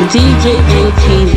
DJ ATV.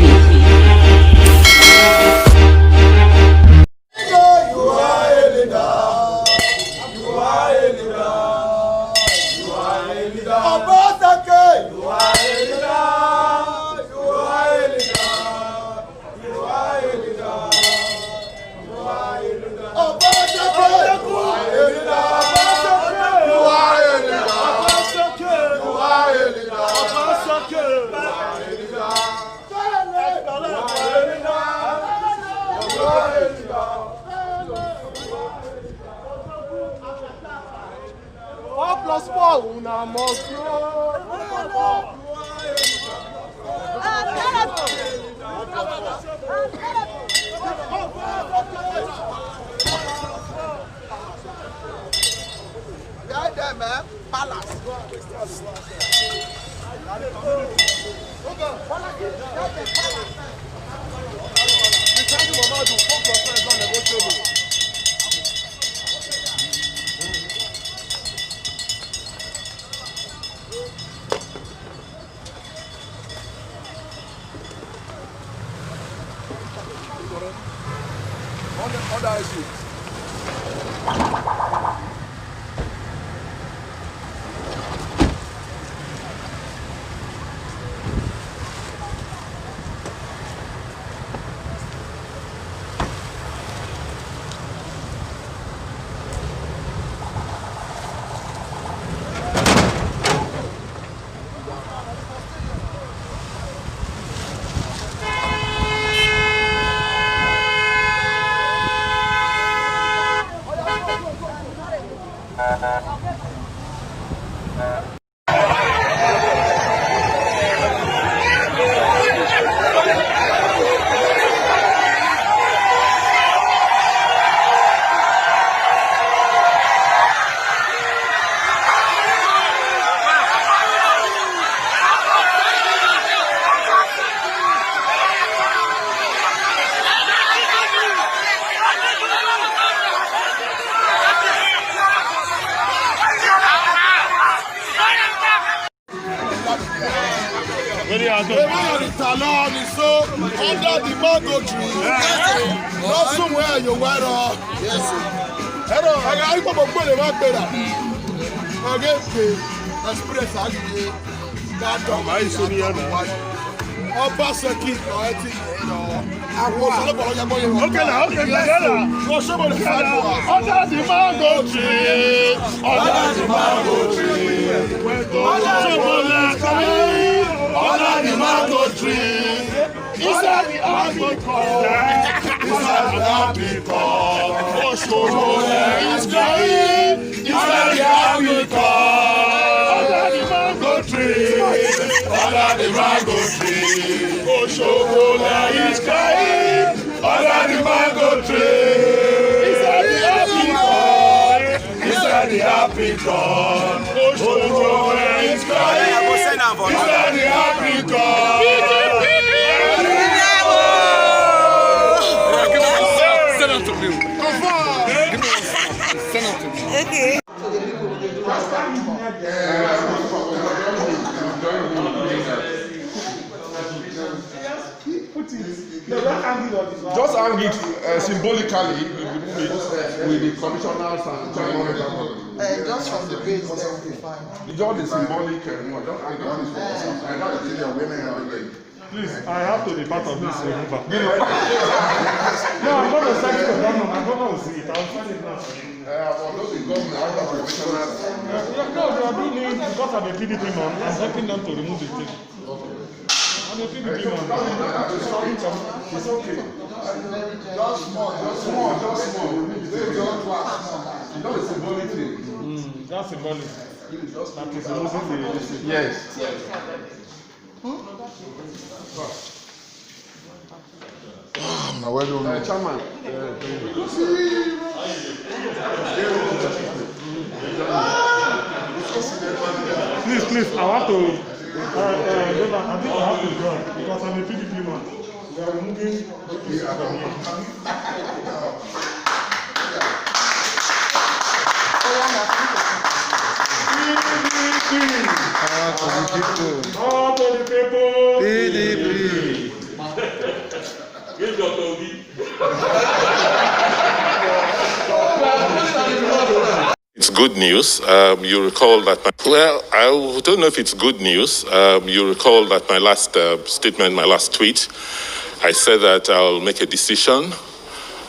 Under the mango tree, not somewhere you wear off. Yes, hello, I got a bullet right there. Okay, express actually. That dog, I see Obaseki, okay, now, okay, go show me the fire. Under the mango tree, under the mango tree, under the mango tree. Inside the apricot, inside the apricot, Oshomole is crying. Inside the apricot, under the mango tree, under the mango tree, Oshomole is crying. Under the mango tree, inside the apricot, Oshomole is crying. Inside the apricot. Okay. Just hang it symbolically with the commissioners and Just from the base, that will be fine. just the symbolic. Just hang it. Please, I have to be part of this removal. No, I'm going to send it to the government. I'm going to see it. I'll send it now. Those in government, I have commissioners. No, they are doing it because I'm a PDP man. I'm helping them to remove the thing. I'm a PDP man. It's okay. Just small. It's not a symbolic thing. That's symbolic. That is removing the thing. Yes. Now, where do we Chairman. Please, I have to. I think I have to join because I'm a PDP man. We are removing the pieces from here. All to the people. PDP. It's good news. You recall that I don't know if it's good news. You recall that my last statement, my last tweet, I said that I'll make a decision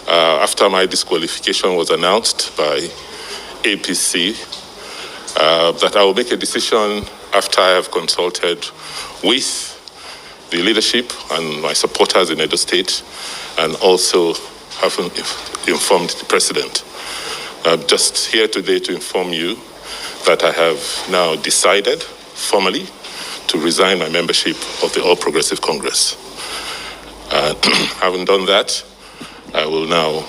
after my disqualification was announced by APC, that I will make a decision after I have consulted with the leadership and my supporters in Edo State, and also have informed the president. I'm just here today to inform you that I have now decided formally to resign my membership of the All Progressive Congress. Having done that, I will now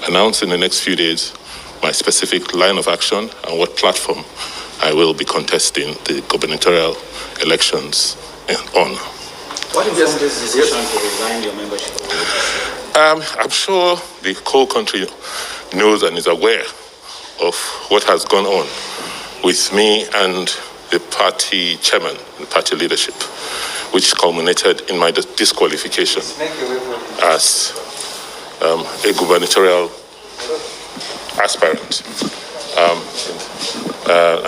announce in the next few days my specific line of action and what platform I will be contesting the gubernatorial elections on. What is this decision to resign your membership? I'm sure the whole country knows and is aware of what has gone on with me and the party chairman and party leadership, which culminated in my disqualification as a gubernatorial aspirant.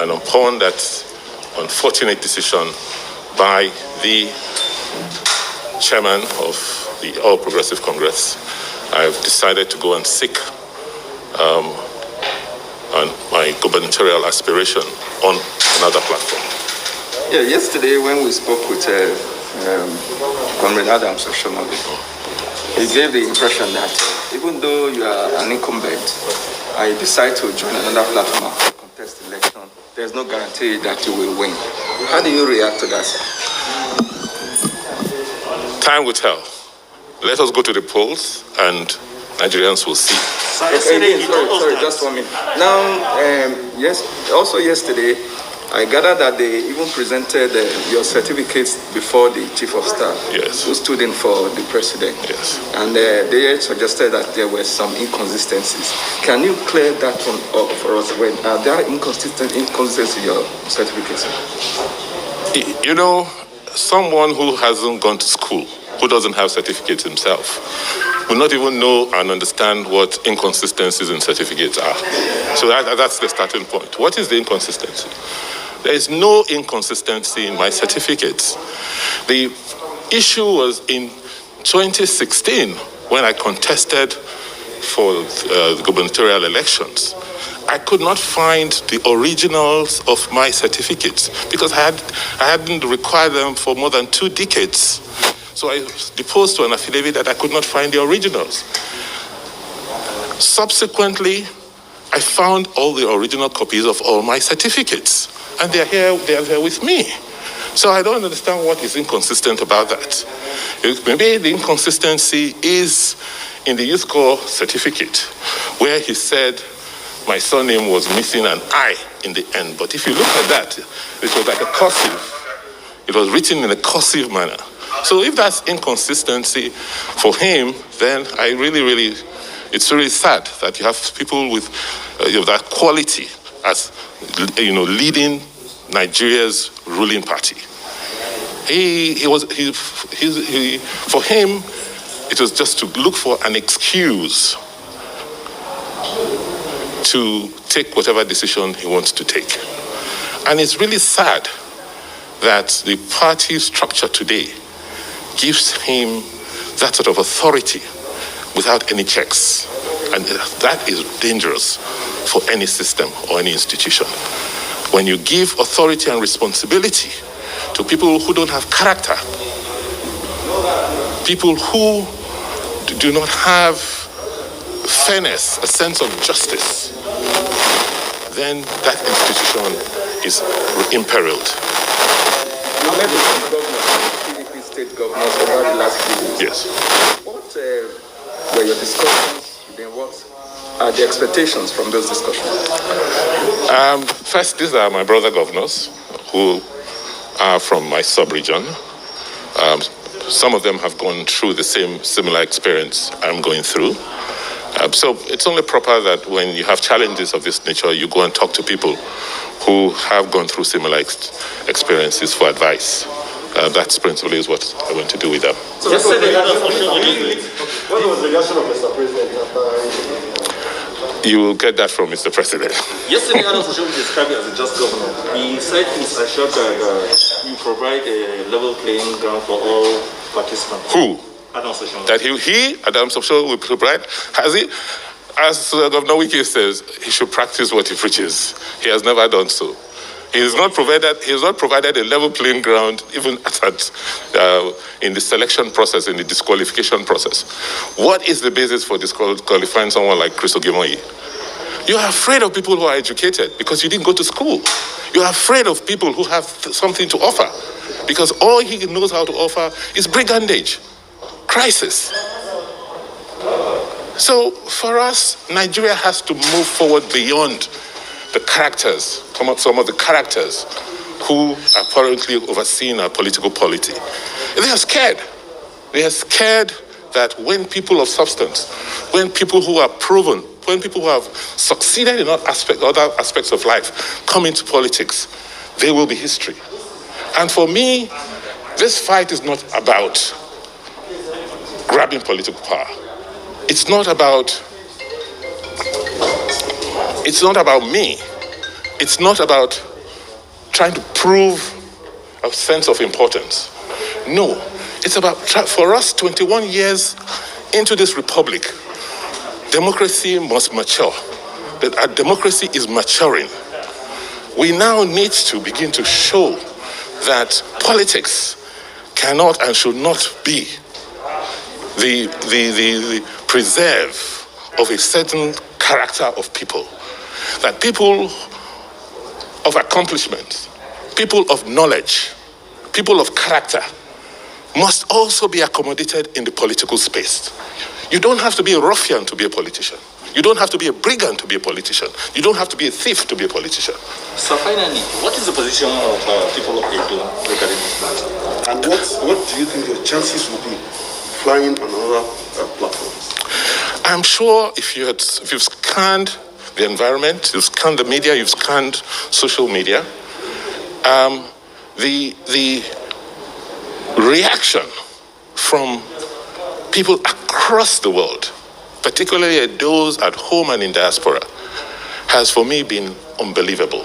And upon that unfortunate decision by the chairman of the All Progressive Congress, I've decided to go and seek my gubernatorial aspiration on another platform. Yeah, yesterday when we spoke with Comrade Adams Oshomole, he gave the impression that even though you are an incumbent, I decide to join another platform to contest the election, there's no guarantee that you will win. How do you react to that? Time will tell. Let us go to the polls and Nigerians will see. Sorry, just 1 minute. Now, also yesterday, I gathered that they even presented your certificates before the chief of staff, yes, who stood in for the president. Yes. And they suggested that there were some inconsistencies. Can you clear that one up for us? When there are inconsistencies in your certificates? You know, someone who hasn't gone to school, who doesn't have certificates himself, will not even know and understand what inconsistencies in certificates are. So that's the starting point. What is the inconsistency? There is no inconsistency in my certificates. The issue was in 2016 when I contested for the gubernatorial elections. I could not find the originals of my certificates because I hadn't required them for more than 2 decades. So I deposed to an affidavit that I could not find the originals. Subsequently, I found all the original copies of all my certificates, and they are here with me. So I don't understand what is inconsistent about that. Maybe the inconsistency is in the youth corps certificate, where he said my surname was missing an I in the end. But if you look at that, it was like a cursive. It was written in a cursive manner. So if that's inconsistency for him, then it's really sad that you have people with that quality as, leading Nigeria's ruling party. For him, it was just to look for an excuse to take whatever decision he wants to take. And it's really sad that the party structure today gives him that sort of authority without any checks. And that is dangerous for any system or any institution. When you give authority and responsibility to people who don't have character, people who do not have fairness, a sense of justice, then that institution is imperiled. You met with some governors, PDP state governors over the last few years. Yes. What were your discussions? Then what are the expectations from those discussions? First, these are my brother governors who are from my sub-region. Some of them have gone through the similar experience I'm going through. So it's only proper that when you have challenges of this nature, you go and talk to people who have gone through similar experiences for advice. That's principally is what I want to do with them. So yesterday, what was the reaction of Mr. President after? You will get that from Mr. President. Yesterday, Adam Soshomi described you as a just governor. He said he's assured that you provide a level playing ground for all participants. Who? Adam Soshomi. That Adam Soshomi, will provide. Has he? As Governor Wike says, he should practice what he preaches. He has never done so. He has not provided a level playing ground, even in the selection process, in the disqualification process. What is the basis for disqualifying someone like Chris Ogemoyi? You are afraid of people who are educated because you didn't go to school. You are afraid of people who have something to offer because all he knows how to offer is brigandage, crisis. So for us, Nigeria has to move forward beyond the characters, some of the characters who are currently overseeing our political polity. They are scared. They are scared that when people of substance, when people who are proven, when people who have succeeded in other aspects of life come into politics, they will be history. And for me, this fight is not about grabbing political power. It's not about me. It's not about trying to prove a sense of importance. No, it's about, for us, 21 years into this republic, democracy must mature. Our democracy is maturing. We now need to begin to show that politics cannot and should not be the preserve of a certain character of people. That people of accomplishment, people of knowledge, people of character must also be accommodated in the political space. You don't have to be a ruffian to be a politician. You don't have to be a brigand to be a politician. You don't have to be a thief to be a politician. So finally, what is the position of people of Edo regarding this matter? And what do you think your chances will be flying on other platforms? I'm sure if you've scanned the environment, you've scanned the media, you've scanned social media, the reaction from people across the world, particularly those at home and in diaspora, has for me been unbelievable.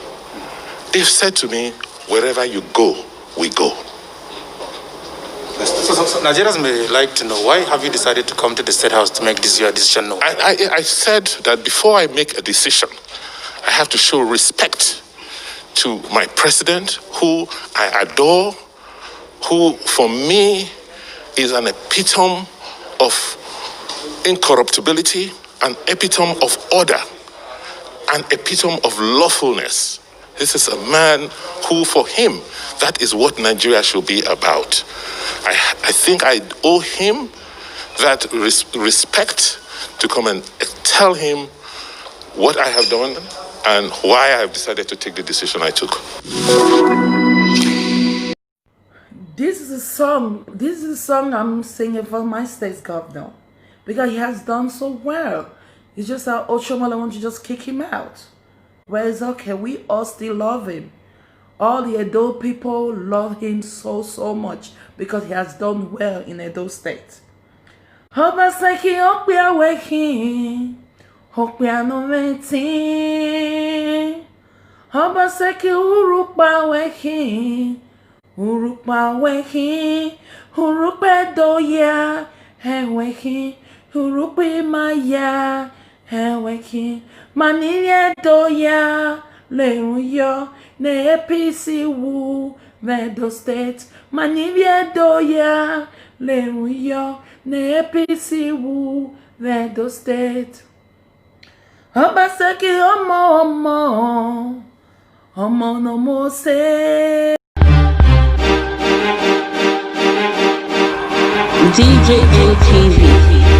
They've said to me, wherever you go, we go. So Nigerians may like to know, why have you decided to come to the State House to make this your decision known? I said that before I make a decision, I have to show respect to my president, who I adore, who for me is an epitome of incorruptibility, an epitome of order, an epitome of lawfulness. This is a man who, for him, that is what Nigeria should be about. I think I owe him that respect to come and tell him what I have done and why I have decided to take the decision I took. This is a song I'm singing for my state's governor because he has done so well. It's just that Oshomole wants to just kick him out. Well, it's okay. We all still love him. All the Edo people love him so much because he has done well in Edo State. Obaseki okpia weki, okpia no meti. Obaseki urukpa weki, urukpe doya, weki, urukpe maya, weki, maniye doya, leruyo. Ne APC wu Edo State manivye doya leruyo ne APC wu Edo State. Obaseki omo no mo se. DJ NTV.